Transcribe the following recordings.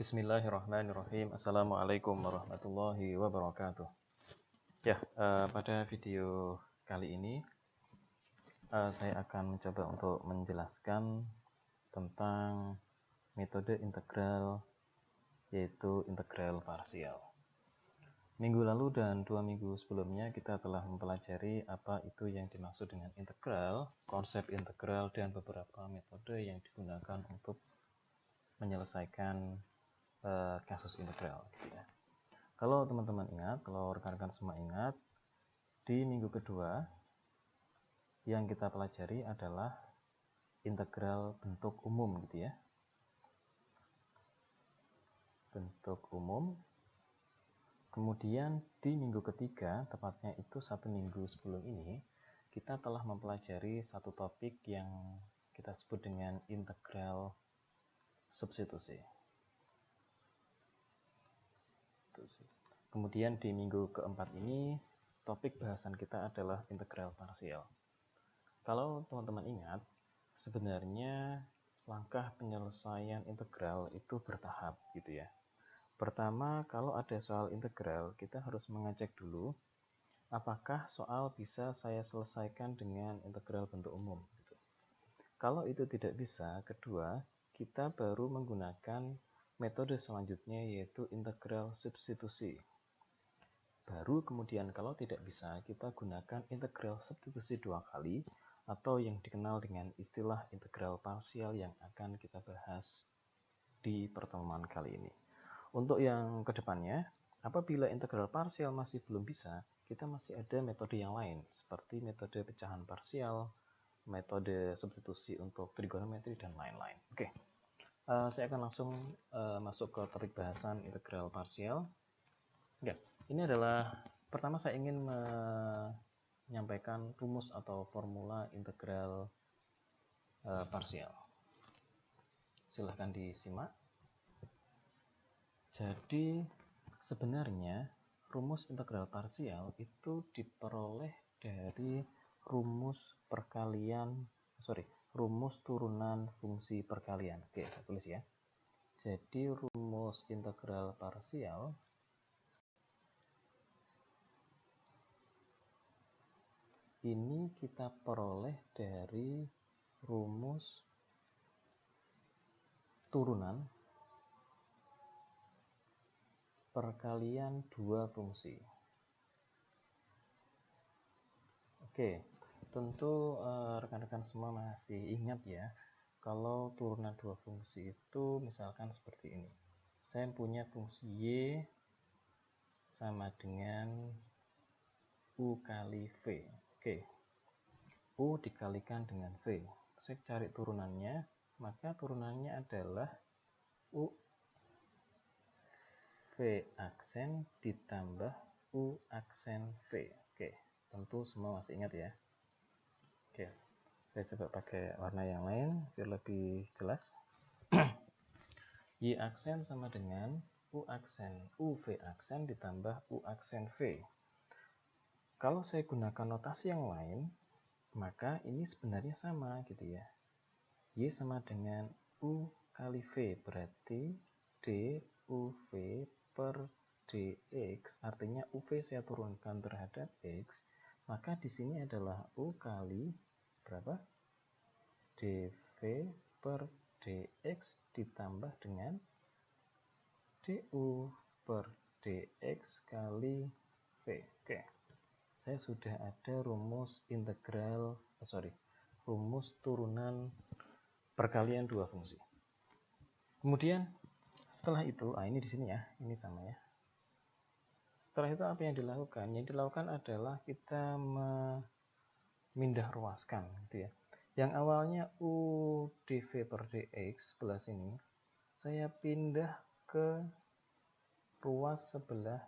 Bismillahirrahmanirrahim. Assalamualaikum warahmatullahi wabarakatuh. Pada video kali ini saya akan mencoba untuk menjelaskan tentang metode integral, yaitu integral parsial. Minggu lalu dan 2 minggu sebelumnya kita telah mempelajari apa itu yang dimaksud dengan integral, konsep integral, dan beberapa metode yang digunakan untuk menyelesaikan kasus integral gitu ya. Kalau teman-teman ingat, kalau rekan-rekan semua ingat, di minggu kedua yang kita pelajari adalah integral bentuk umum gitu ya. Bentuk umum. Kemudian di minggu ketiga, tepatnya itu 1 minggu sebelum ini, kita telah mempelajari satu topik yang kita sebut dengan integral substitusi. Kemudian di minggu keempat ini topik bahasan kita adalah integral parsial. Kalau teman-teman ingat, sebenarnya langkah penyelesaian integral itu bertahap gitu ya. Pertama, kalau ada soal integral, kita harus mengecek dulu apakah soal bisa saya selesaikan dengan integral bentuk umum gitu. Kalau itu tidak bisa, kedua, kita baru menggunakan metode selanjutnya, yaitu integral substitusi. Baru kemudian kalau tidak bisa, kita gunakan integral substitusi 2 kali, atau yang dikenal dengan istilah integral parsial yang akan kita bahas di pertemuan kali ini. Untuk yang kedepannya, apabila integral parsial masih belum bisa, kita masih ada metode yang lain, seperti metode pecahan parsial, metode substitusi untuk trigonometri, dan lain-lain. Oke. Saya akan langsung masuk ke topik bahasan integral parsial. Ini adalah pertama saya ingin menyampaikan rumus atau formula integral parsial. Silahkan disimak. Jadi sebenarnya rumus integral parsial itu diperoleh dari rumus turunan fungsi perkalian. Oke, saya tulis ya. Jadi rumus integral parsial ini kita peroleh dari rumus turunan perkalian dua fungsi. Oke, tentu rekan-rekan semua masih ingat ya, kalau turunan dua fungsi itu misalkan seperti ini. Saya punya fungsi y sama dengan u kali v. Oke, u dikalikan dengan v. Saya cari turunannya, maka turunannya adalah u v aksen ditambah u aksen v. Oke, tentu semua masih ingat ya. Oke, saya coba pakai warna yang lain biar lebih jelas. Y aksen sama dengan u v aksen ditambah u aksen v. Kalau saya gunakan notasi yang lain, maka ini sebenarnya sama gitu ya. Y sama dengan u kali v, berarti duv per dx, artinya uv saya turunkan terhadap x, maka di sini adalah u kali berapa? dv per dx ditambah dengan du per dx kali v. Oke. Saya sudah ada rumus turunan perkalian dua fungsi. Kemudian setelah itu, ini di sini ya, ini sama ya. Setelah itu apa yang dilakukan? Yang dilakukan adalah kita memindah ruaskan gitu ya. Yang awalnya u dv per dx sebelah sini, saya pindah ke ruas sebelah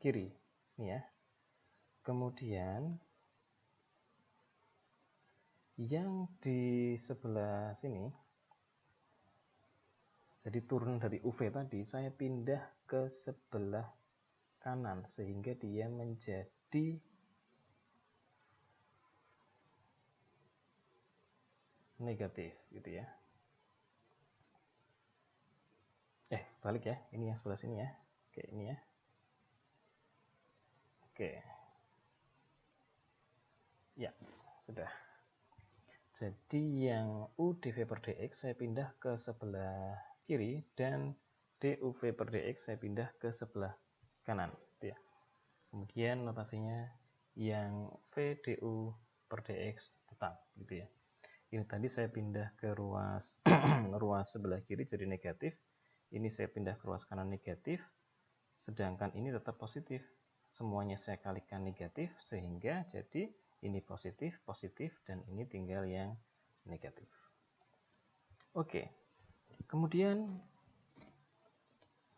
kiri, ini ya. Kemudian yang di sebelah sini, jadi turun dari UV tadi, saya pindah ke sebelah kanan sehingga dia menjadi negatif gitu ya. Balik ya, ini yang sebelah sini ya. Oke, ini ya. Oke. Ya, sudah. Jadi yang U dV per dx saya pindah ke sebelah kiri, dan duv per dx saya pindah ke sebelah kanan, gitu ya. Kemudian notasinya yang v du per dx tetap, gitu ya. Ini tadi saya pindah ke ruas ruas sebelah kiri jadi negatif. Ini saya pindah ke ruas kanan negatif. Sedangkan ini tetap positif. Semuanya saya kalikan negatif, sehingga jadi ini positif, positif, dan ini tinggal yang negatif. Oke. Kemudian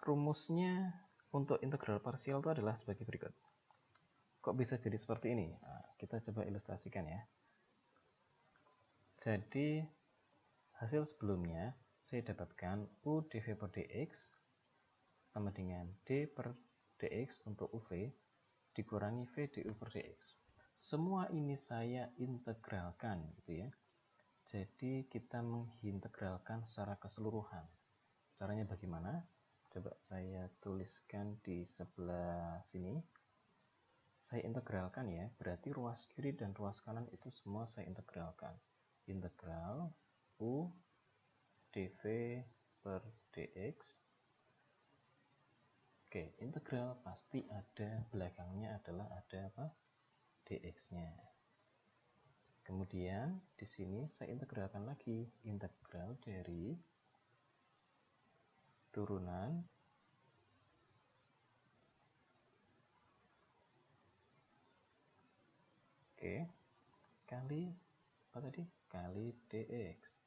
rumusnya untuk integral parsial itu adalah sebagai berikut. Kok bisa jadi seperti ini? Nah, kita coba ilustrasikan ya. Jadi hasil sebelumnya saya dapatkan U dV per dx sama dengan D per dx untuk UV dikurangi V du per dx. Semua ini saya integralkan, gitu ya. Jadi kita mengintegralkan secara keseluruhan. Caranya bagaimana? Coba saya tuliskan di sebelah sini. Saya integralkan ya, berarti ruas kiri dan ruas kanan itu semua saya integralkan. Integral U dV per dx. Oke, integral pasti ada belakangnya adalah ada apa? Dx-nya. Kemudian di sini saya integralkan lagi, integral dari turunan kali apa tadi? Kali dx.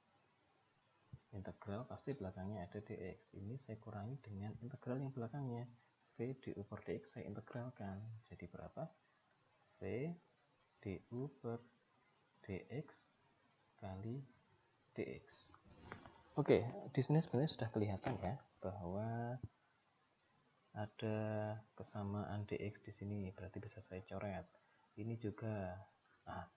Integral pasti belakangnya ada dx. Ini saya kurangi dengan integral yang belakangnya. V du per dx saya integralkan. Jadi berapa? V du per dx kali dx. Oke, di sini sebenarnya sudah kelihatan ya bahwa ada kesamaan dx di sini, berarti bisa saya coret. Ini juga, nah,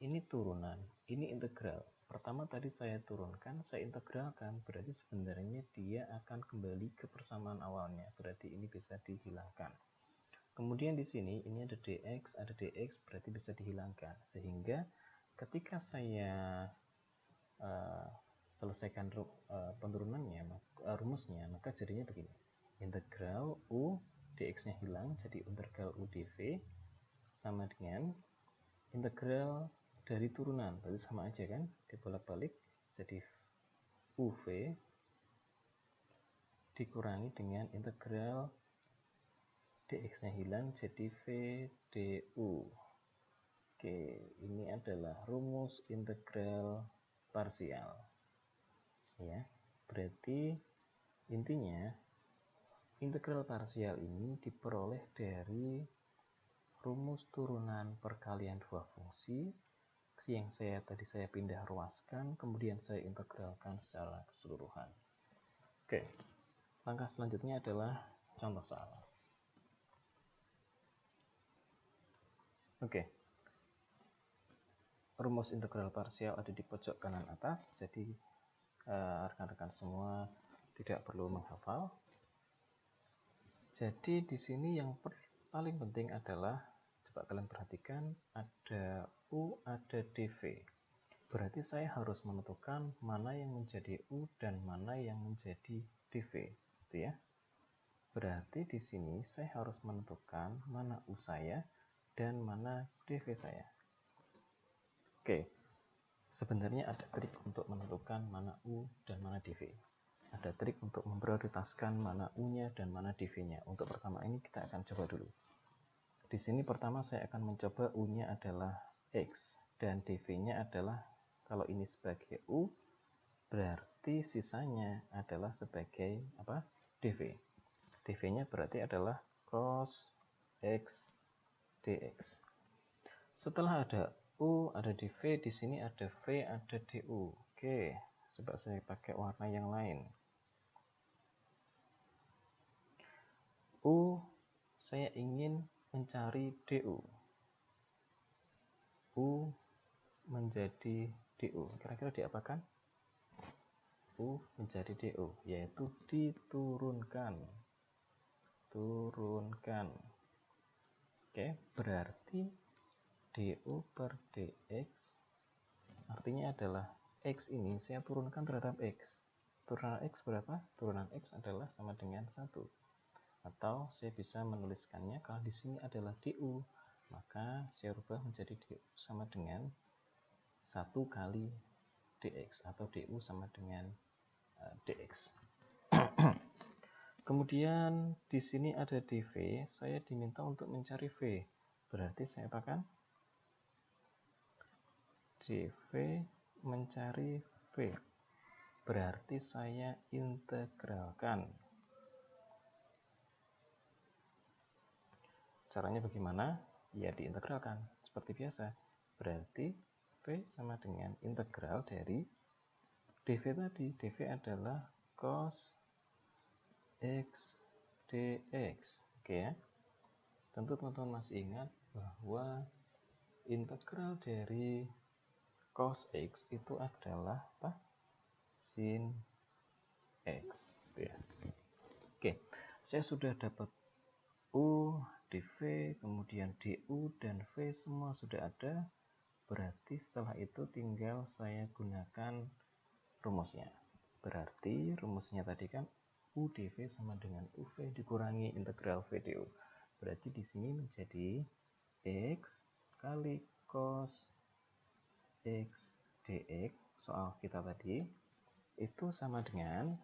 ini turunan, ini integral. Pertama tadi saya turunkan, saya integralkan, berarti sebenarnya dia akan kembali ke persamaan awalnya, berarti ini bisa dihilangkan. Kemudian di sini ini ada dx, berarti bisa dihilangkan, sehingga ketika saya selesaikan penurunannya, rumusnya, maka jadinya begini. Integral U dx-nya hilang, jadi integral U dv sama dengan integral dari turunan, berarti sama aja kan, dibolak-balik, jadi UV dikurangi dengan integral dx-nya hilang, jadi V du. Oke, ini adalah rumus integral parsial. Ya, berarti intinya integral parsial ini diperoleh dari rumus turunan perkalian dua fungsi yang tadi saya pindah ruaskan, kemudian saya integralkan secara keseluruhan. Oke, langkah selanjutnya adalah contoh soal. Oke, rumus integral parsial ada di pojok kanan atas, jadi rekan-rekan semua tidak perlu menghafal. Jadi di sini yang paling penting adalah, coba kalian perhatikan, ada U, ada dV. Berarti saya harus menentukan mana yang menjadi U dan mana yang menjadi dV, gitu ya. Berarti di sini saya harus menentukan mana U saya dan mana dV saya. Oke, sebenarnya ada trik untuk menentukan mana U dan mana dV. Ada trik untuk memprioritaskan mana U-nya dan mana dV-nya. Untuk pertama ini kita akan coba dulu. Di sini pertama saya akan mencoba U-nya adalah X dan dV-nya adalah, kalau ini sebagai U, berarti sisanya adalah sebagai apa? dV. dV-nya berarti adalah cos X dx. Setelah ada U, ada dV, di sini ada V, ada du. Oke, coba saya pakai warna yang lain. U, saya ingin mencari du. U menjadi du. Kira-kira diapakan? U menjadi DU, yaitu diturunkan. Turunkan. Oke, berarti DU per DX artinya adalah X ini saya turunkan terhadap X. Turunan X berapa? Turunan X adalah sama dengan 1. Atau saya bisa menuliskannya kalau di sini adalah DU, maka saya rubah menjadi DU sama dengan 1 kali DX atau DU sama dengan DX. Kemudian di sini ada DV, saya diminta untuk mencari V. Berarti saya apakan? DV mencari V. Berarti saya integralkan. Caranya bagaimana? Ya diintegralkan seperti biasa. Berarti V sama dengan integral dari dV tadi. dV adalah cos X dx. Oke ya. Tentu teman-teman masih ingat bahwa integral dari cos X itu adalah apa? Sin X. Ya. Oke, saya sudah dapat U, dV, kemudian DU, dan V semua sudah ada. Berarti setelah itu tinggal saya gunakan rumusnya. Berarti rumusnya tadi kan U dV sama dengan UV dikurangi integral V DU. Berarti di sini menjadi X kali cos X dx soal kita tadi itu sama dengan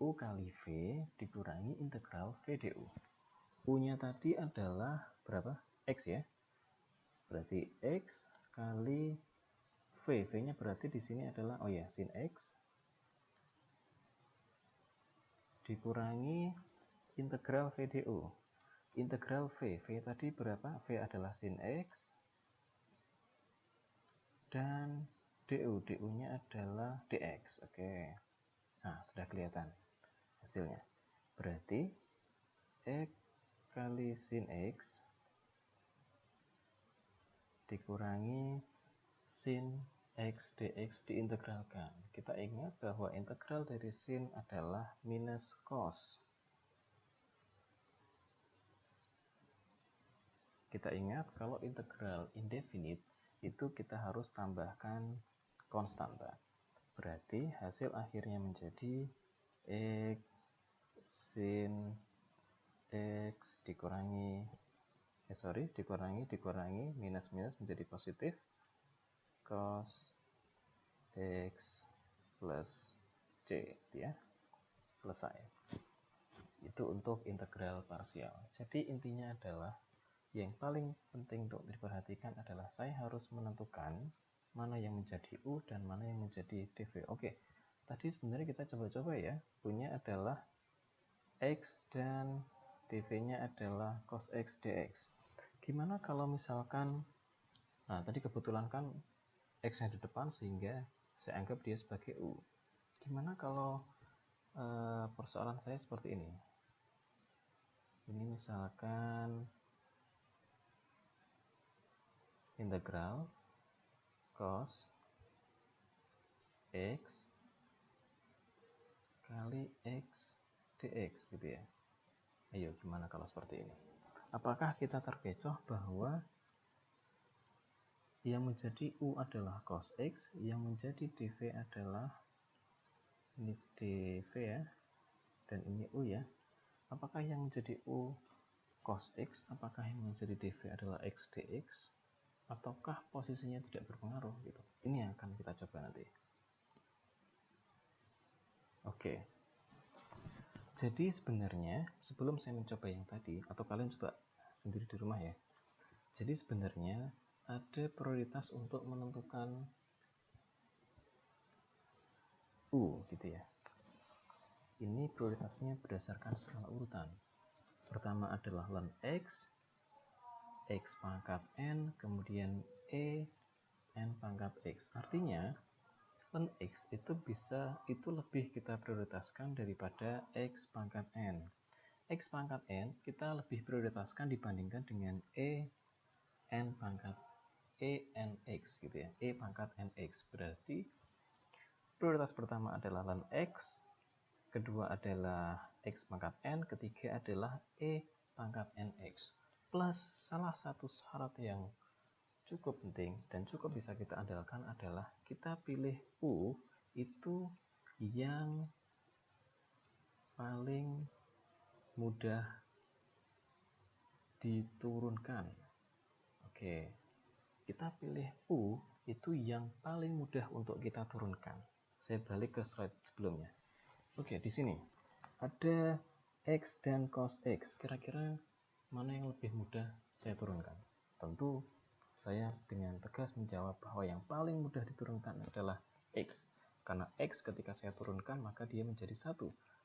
U kali V dikurangi integral V DU. U-nya tadi adalah berapa? X ya. Berarti X kali V. V-nya berarti di sini adalah sin X dikurangi integral V DU. Integral V. V tadi berapa? V adalah sin X dan DU. DU-nya adalah DX. Oke. Nah, sudah kelihatan hasilnya. Berarti X kali sin X dikurangi sin X dx diintegralkan. Kita ingat bahwa integral dari sin adalah minus cos. Kita ingat kalau integral indefinite itu kita harus tambahkan konstanta. Berarti hasil akhirnya menjadi X sin X dikurangi minus menjadi positif cos X plus C ya. Selesai. Itu untuk integral parsial. Jadi intinya adalah yang paling penting untuk diperhatikan adalah saya harus menentukan mana yang menjadi U dan mana yang menjadi dV. Oke, tadi sebenarnya kita coba-coba ya. Punya adalah X dan dV-nya adalah cos X dx. Gimana kalau misalkan, nah tadi kebetulan kan X-nya di depan sehingga saya anggap dia sebagai U. Gimana kalau persoalan saya seperti ini? Ini misalkan integral cos X kali X dx gitu ya. Ayo gimana kalau seperti ini? Apakah kita terkecoh bahwa yang menjadi U adalah cos X, yang menjadi dV adalah ini dV ya, dan ini U ya. Apakah yang menjadi U cos X, apakah yang menjadi dV adalah X dx, ataukah posisinya tidak berpengaruh gitu. Ini yang akan kita coba nanti. Oke. Jadi sebenarnya sebelum saya mencoba yang tadi, atau kalian coba sendiri di rumah ya. Jadi sebenarnya ada prioritas untuk menentukan U gitu ya. Ini prioritasnya berdasarkan skala urutan. Pertama adalah ln X, X pangkat N, kemudian E, N pangkat X. Artinya ln X itu lebih kita prioritaskan daripada X pangkat N. X pangkat N kita lebih prioritaskan dibandingkan dengan N pangkat ENX gitu ya. E pangkat NX. Berarti prioritas pertama adalah ln X, kedua adalah X pangkat N, ketiga adalah E pangkat NX. Plus salah satu syarat yang cukup penting dan cukup bisa kita andalkan adalah kita pilih U itu yang paling mudah diturunkan. Oke, kita pilih U itu yang paling mudah untuk kita turunkan. Saya balik ke slide sebelumnya. Oke, di sini ada X dan cos X. Kira-kira mana yang lebih mudah saya turunkan? Tentu saya dengan tegas menjawab bahwa yang paling mudah diturunkan adalah X. Karena X ketika saya turunkan maka dia menjadi 1.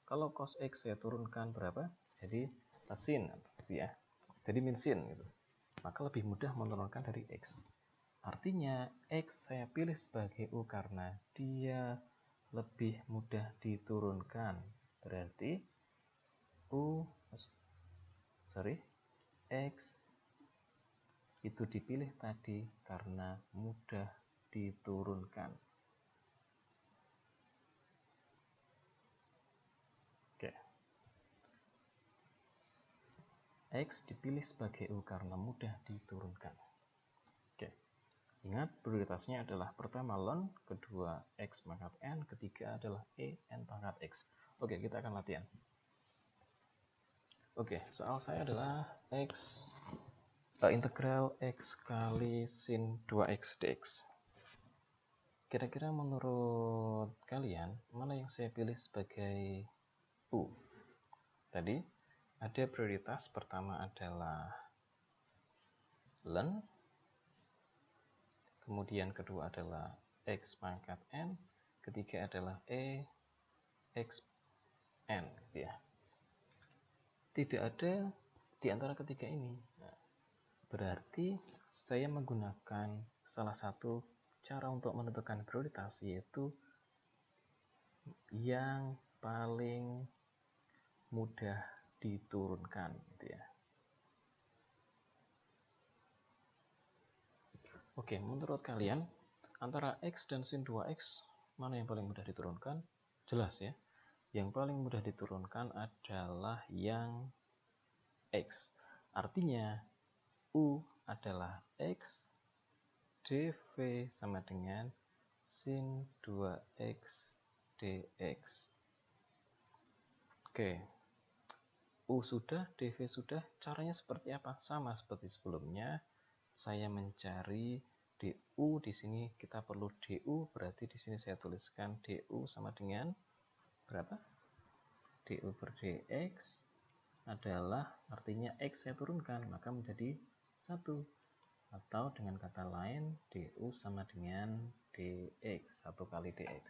Kalau cos X saya turunkan berapa? Jadi sin gitu ya. Jadi min sin gitu. Maka lebih mudah menurunkan dari X. Artinya X saya pilih sebagai U karena dia lebih mudah diturunkan. Berarti X itu dipilih tadi karena mudah diturunkan. Oke. X dipilih sebagai U karena mudah diturunkan. Oke. Ingat prioritasnya adalah pertama ln, kedua X pangkat N, ketiga adalah E N pangkat X. Oke, kita akan latihan. Oke, soal saya adalah integral X kali sin 2X dx. Kira-kira menurut kalian, mana yang saya pilih sebagai U? Tadi ada prioritas pertama adalah ln, kemudian kedua adalah X pangkat N, ketiga adalah E X N gitu ya. Tidak ada di antara ketiga ini. Nah, berarti saya menggunakan salah satu cara untuk menentukan prioritas, yaitu yang paling mudah diturunkan gitu ya. Oke, menurut kalian antara X dan sin 2X mana yang paling mudah diturunkan? Jelas ya. Yang paling mudah diturunkan adalah yang X. Artinya U adalah X dV sama dengan sin 2X dx. Oke. U sudah, dV sudah. Caranya seperti apa? Sama seperti sebelumnya. Saya mencari du. Di sini kita perlu du, berarti di sini saya tuliskan du sama dengan berapa? Du per dx adalah artinya X saya turunkan, maka menjadi 1. Atau dengan kata lain, du sama dengan dx, 1 kali dx.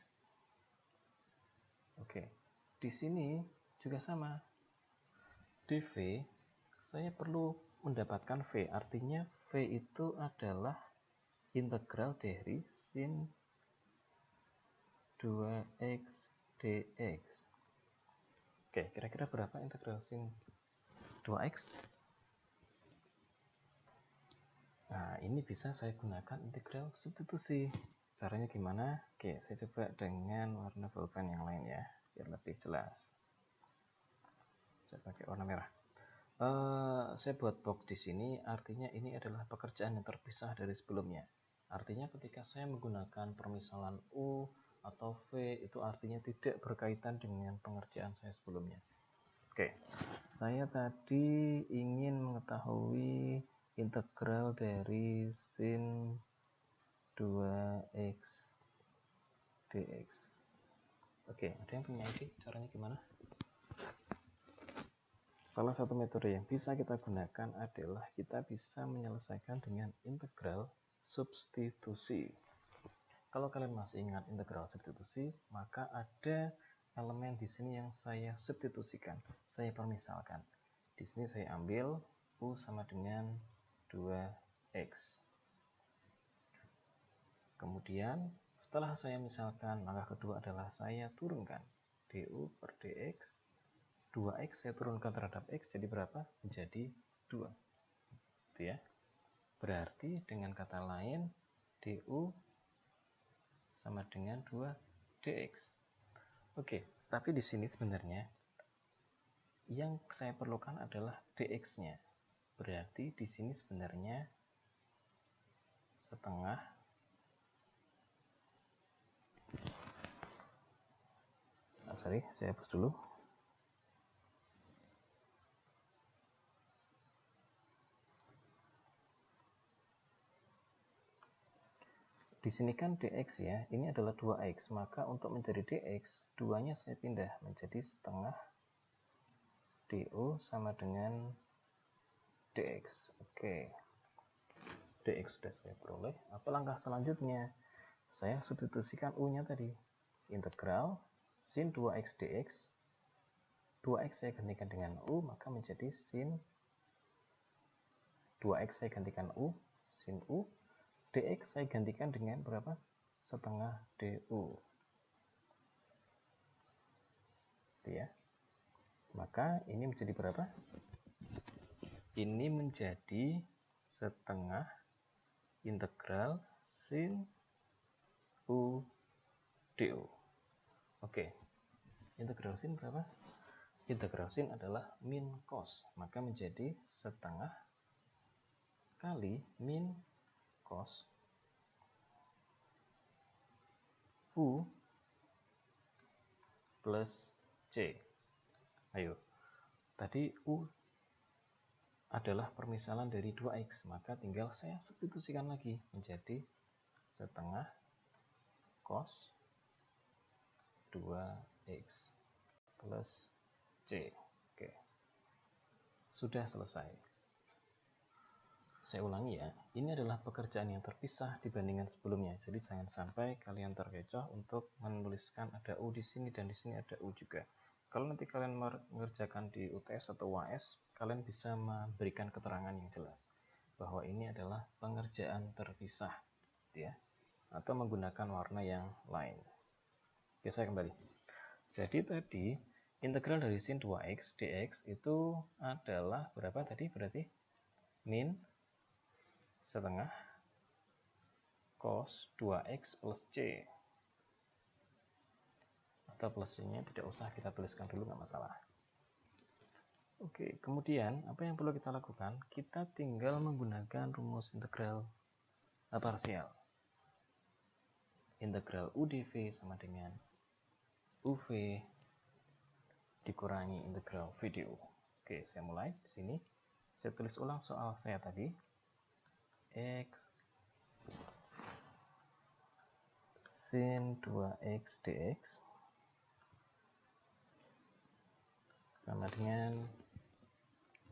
Oke, di sini juga sama. dV, saya perlu mendapatkan V, artinya V itu adalah integral dari sin 2x dx. Oke, kira-kira berapa integral sin 2x? Nah, ini bisa saya gunakan integral substitusi. Caranya gimana? Oke, saya coba dengan warna pulpen yang lain ya, biar lebih jelas. Saya pakai warna merah. Saya buat box di sini, artinya ini adalah pekerjaan yang terpisah dari sebelumnya. Artinya ketika saya menggunakan permisalan U atau V, itu artinya tidak berkaitan dengan pengerjaan saya sebelumnya. Oke, saya tadi ingin mengetahui integral dari sin 2x dx. Oke, ada yang punya ide caranya gimana? Salah satu metode yang bisa kita gunakan adalah kita bisa menyelesaikan dengan integral substitusi. Kalau kalian masih ingat integral substitusi, maka ada elemen di sini yang saya substitusikan, saya permisalkan. Di sini saya ambil U sama dengan 2X. Kemudian setelah saya misalkan, langkah kedua adalah saya turunkan du per dx. 2X saya turunkan terhadap X jadi berapa? Menjadi 2. Gitu ya. Berarti dengan kata lain du sama dengan 2 dx. Oke, tapi di sini sebenarnya yang saya perlukan adalah dx-nya. Berarti di sini sebenarnya setengah saya hapus dulu. Di sini kan dx ya, ini adalah 2x, maka untuk mencari dx, 2-nya saya pindah menjadi setengah du sama dengan dx. Oke, dx sudah saya peroleh. Apa langkah selanjutnya? Saya substitusikan u-nya tadi. Integral sin 2x dx. 2x saya gantikan dengan u, maka menjadi sin 2x saya gantikan u, sin u. Dx saya gantikan dengan berapa? Setengah du. Itu ya. Maka ini menjadi berapa? Ini menjadi setengah integral sin u du. Oke. Integral sin berapa? Integral sin adalah min cos. Maka menjadi setengah kali min cos u plus c. Ayo, tadi u adalah permisalan dari 2x, maka tinggal saya substitusikan lagi menjadi setengah cos 2x plus c. Oke, sudah selesai. Saya ulangi ya, ini adalah pekerjaan yang terpisah dibandingkan sebelumnya. Jadi jangan sampai kalian terkecoh untuk menuliskan ada U di sini dan di sini ada U juga. Kalau nanti kalian mengerjakan di UTS atau UAS, kalian bisa memberikan keterangan yang jelas bahwa ini adalah pengerjaan terpisah, ya, atau menggunakan warna yang lain. Oke, saya kembali. Jadi tadi integral dari sin 2x dx itu adalah berapa tadi? Berarti min setengah cos 2x plus c, atau plusnya tidak usah kita tuliskan dulu, nggak masalah. Oke, kemudian apa yang perlu kita lakukan? Kita tinggal menggunakan rumus integral parsial. Integral u dv sama dengan uv dikurangi integral v du. Oke, saya mulai di sini. Saya tulis ulang soal saya tadi. X sin 2x dx sama dengan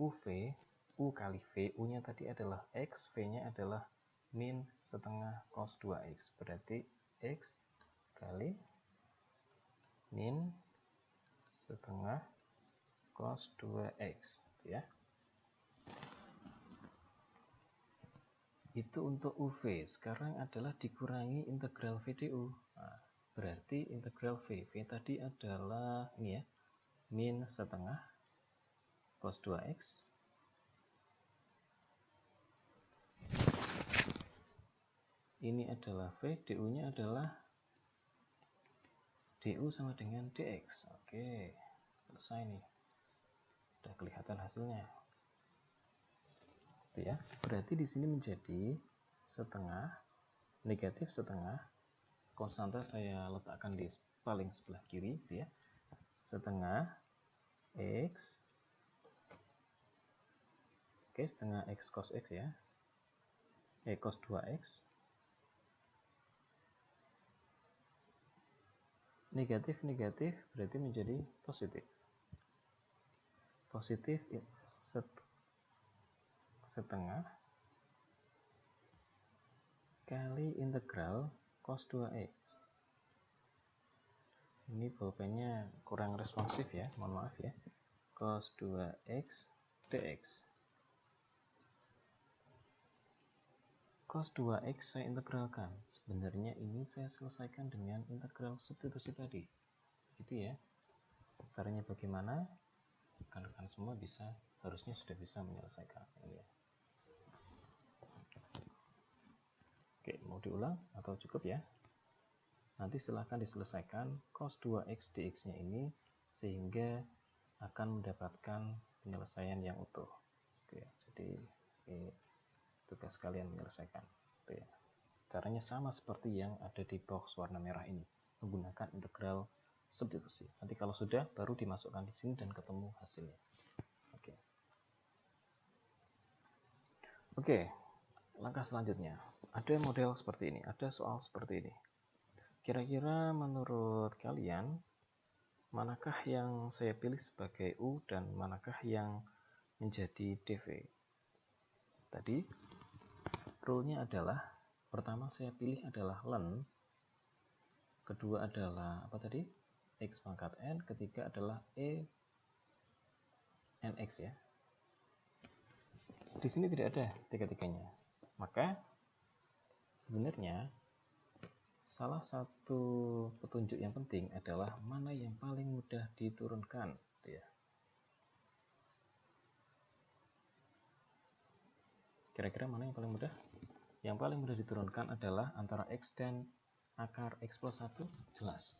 UV, U kali V, U-nya tadi adalah X, V-nya adalah min setengah cos 2X. Berarti X kali min setengah cos 2X. Ya. Itu untuk UV. Sekarang adalah dikurangi integral VDU. Nah, berarti integral V. V tadi adalah ini ya, min setengah cos 2X. Ini adalah V, DU-nya adalah DU sama dengan DX. Oke, selesai nih. Udah kelihatan hasilnya. Itu ya. Berarti di sini menjadi setengah, negatif setengah, konstanta saya letakkan di paling sebelah kiri, gitu ya. Setengah X, oke, setengah X cos X ya, cos 2X, negatif berarti menjadi positif. Positif setengah kali integral cos 2x. Ini pulpennya kurang responsif ya, mohon maaf ya. Cos 2x dx. Cos 2x saya integralkan. Sebenarnya ini saya selesaikan dengan integral substitusi tadi. Gitu ya. Caranya bagaimana? Kalian semua harusnya sudah bisa menyelesaikan ini ya. Oke, mau diulang atau cukup ya? Nanti silahkan diselesaikan cos 2x dx-nya ini sehingga akan mendapatkan penyelesaian yang utuh. Oke, jadi ini tugas kalian menyelesaikan. Oke. Caranya sama seperti yang ada di box warna merah ini, menggunakan integral substitusi. Nanti kalau sudah, baru dimasukkan di sini dan ketemu hasilnya. Oke. Oke, langkah selanjutnya. Ada model seperti ini, ada soal seperti ini. Kira-kira menurut kalian, manakah yang saya pilih sebagai U dan manakah yang menjadi DV? Tadi, rule-nya adalah, pertama saya pilih adalah ln, kedua adalah apa tadi? X pangkat N, ketiga adalah E NX ya. Di sini tidak ada tiga-tiganya. Maka sebenarnya salah satu petunjuk yang penting adalah mana yang paling mudah diturunkan, ya. Kira-kira mana yang paling mudah? Yang paling mudah diturunkan adalah antara X dan akar X plus 1, jelas.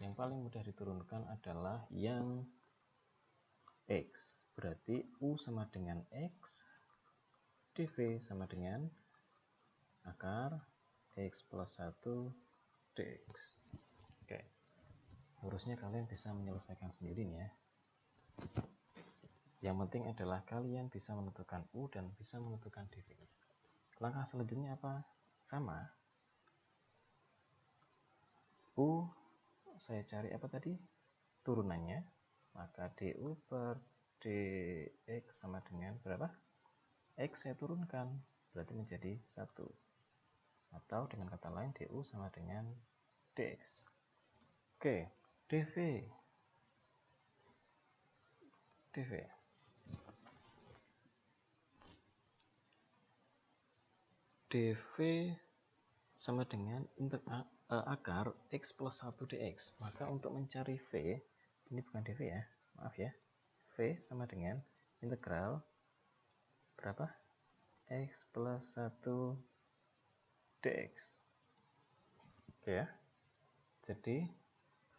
Yang paling mudah diturunkan adalah yang X. Berarti U sama dengan X, dV sama dengan akar X plus 1 dx. Oke. Harusnya kalian bisa menyelesaikan sendiri nih ya. Yang penting adalah kalian bisa menentukan U dan bisa menentukan dV. Langkah selanjutnya apa? Sama. U saya cari apa tadi? Turunannya. Maka du per dx sama dengan berapa? X saya turunkan, berarti menjadi 1. Atau dengan kata lain du sama dengan dx. Oke, dv. dv sama dengan akar X plus 1 dx. Maka untuk mencari V, ini bukan dv ya, maaf ya. V sama dengan integral berapa? X plus 1 dx. Oke ya. Jadi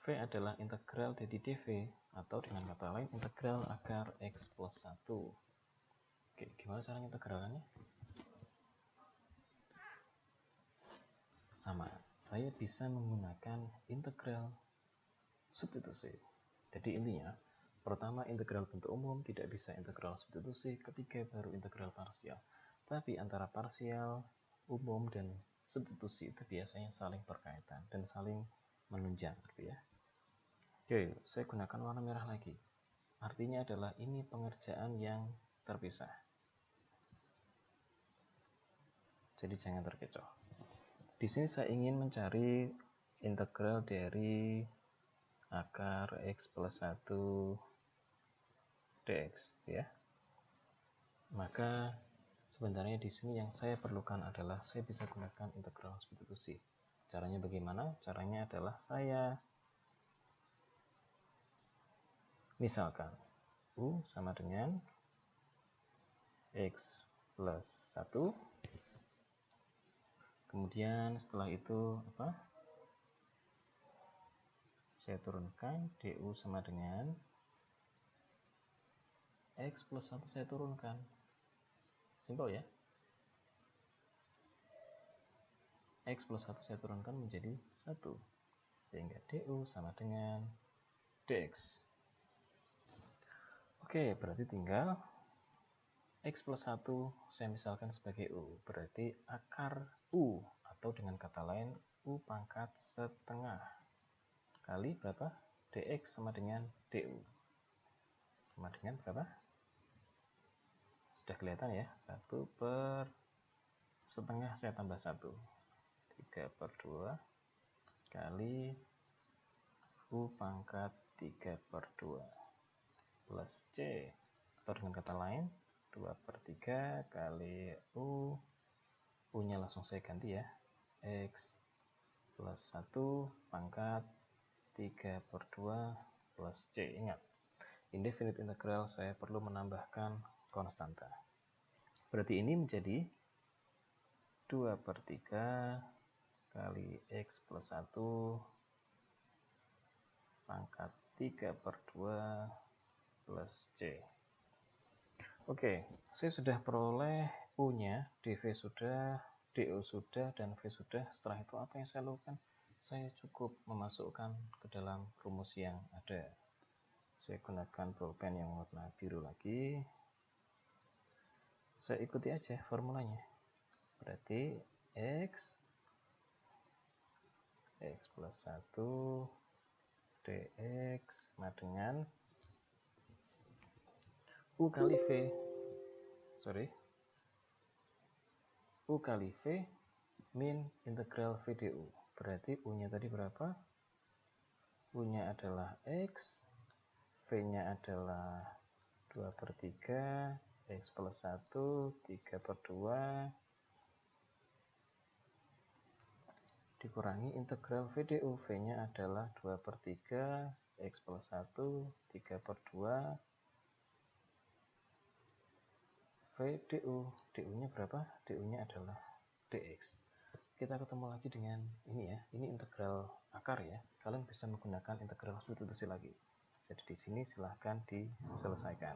V adalah integral dari dv, atau dengan kata lain integral akar X plus 1. Oke, gimana cara integralnya? Sama, saya bisa menggunakan integral substitusi. Jadi intinya, pertama integral bentuk umum, tidak bisa integral substitusi, ketiga baru integral parsial. Tapi antara parsial, umum, dan substitusi itu biasanya saling berkaitan dan saling menunjang gitu ya. Oke, saya gunakan warna merah lagi. Artinya adalah ini pengerjaan yang terpisah. Jadi jangan terkecoh. Di sini saya ingin mencari integral dari akar X plus 1 dx ya. Maka sebenarnya di sini yang saya perlukan adalah saya bisa gunakan integral substitusi. Caranya bagaimana? Caranya adalah saya misalkan U sama dengan X plus 1. Kemudian setelah itu apa? Saya turunkan du sama dengan X plus 1 saya turunkan. Simpel ya. X plus 1 saya turunkan menjadi 1. Sehingga du sama dengan dx. Oke, berarti tinggal X plus 1 saya misalkan sebagai U. Berarti akar U, atau dengan kata lain U pangkat setengah kali berapa? Dx sama dengan du. Sama dengan berapa? Sudah kelihatan ya, 1 per setengah saya tambah 1. 3/2 kali U pangkat 3/2 plus C. Atau dengan kata lain, 2/3 kali U nya langsung saya ganti ya, X plus 1 pangkat 3/2 plus C. Ingat, indefinite integral saya perlu menambahkan konstanta. Berarti ini menjadi 2/3 kali X plus 1 pangkat 3/2 plus C. Oke, saya sudah peroleh U-nya, dV sudah, DO sudah, dan V sudah. Setelah itu apa yang saya lakukan? Saya cukup memasukkan ke dalam rumus yang ada. Saya gunakan pulpen yang warna biru lagi. Saya ikuti aja formulanya. Berarti X plus 1 dx sama dengan U kali V. U kali V min integral V du. Berarti U-nya tadi berapa? U-nya adalah X, V-nya adalah 2/3, X plus 1, 3/2, dikurangi integral V du. V-nya adalah 2/3, X plus 1, 3/2, V du. Du-nya berapa? Du-nya adalah dx. Kita ketemu lagi dengan ini ya. Ini integral akar ya. Kalian bisa menggunakan integral substitusi lagi. Jadi di sini silahkan diselesaikan.